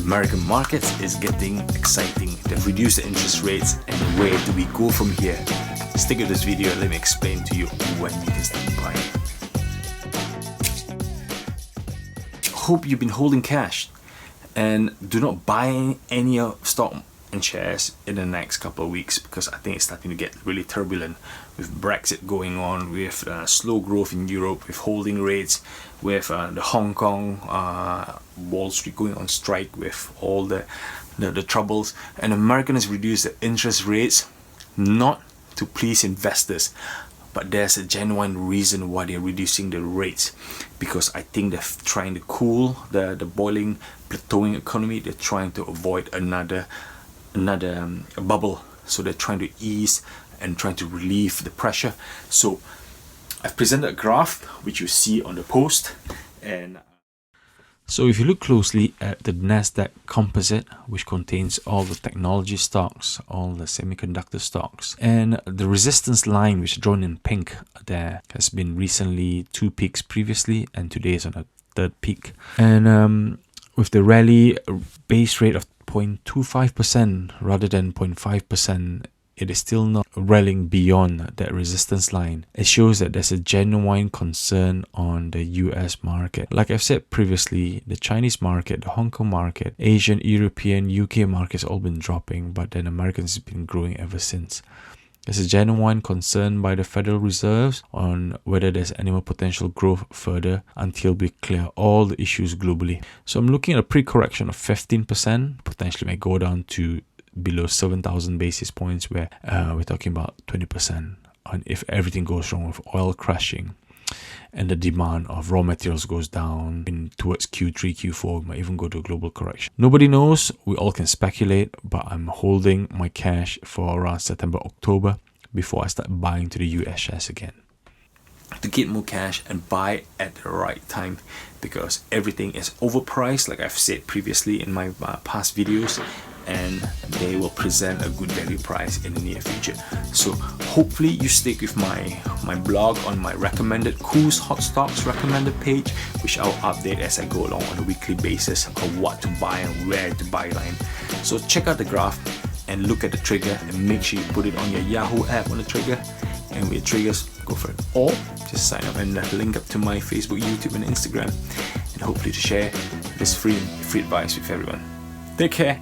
American markets is getting exciting. They've reduced the interest rates, and where do we go from here? Stick with this video and let me explain to you when you can start buying. Hope you've been holding cash, and do not buy any stock and shares in the next couple of weeks, because I think it's starting to get really turbulent with Brexit going on, with slow growth in Europe, with holding rates, with the Hong Kong Wall Street going on strike, with all the troubles. And Americans reduce the interest rates not to please investors, but there's a genuine reason why they're reducing the rates, because I think they're trying to cool the boiling, plateauing economy. They're trying to avoid another bubble, so they're trying to ease and trying to relieve the pressure. So I've presented a graph which you see on the post, and so if you look closely at the Nasdaq composite, which contains all the technology stocks, all the semiconductor stocks, and the resistance line, which is drawn in pink there, has been recently 2 peaks previously, and today is on a 3rd peak. And with the rally base rate of 0.25% rather than 0.5%, it is still not rallying beyond that resistance line. It shows that there's a genuine concern on the US market. Like I've said previously, the Chinese market, the Hong Kong market, Asian, European, UK markets all been dropping, but then Americans have been growing ever since. There's a genuine concern by the Federal Reserve on whether there's any more potential growth further until we clear all the issues globally. So I'm looking at a pre-correction of 15%, potentially may go down to below 7,000 basis points, where we're talking about 20%. And if everything goes wrong with oil crashing and the demand of raw materials goes down towards Q3, Q4, we might even go to a global correction. Nobody knows, we all can speculate, but I'm holding my cash for around September, October before I start buying to the US shares again. To get more cash and buy at the right time, because everything is overpriced, like I've said previously in my past videos, and they will present a good value price in the near future. So hopefully you stick with my blog on my recommended Cool's Hot Stocks recommended page, which I'll update as I go along on a weekly basis of what to buy and where to buy line. So check out the graph and look at the trigger, and make sure you put it on your Yahoo app on the trigger, and with triggers, go for it. Or just sign up and link up to my Facebook, YouTube and Instagram, and hopefully to share this free advice with everyone. Take care.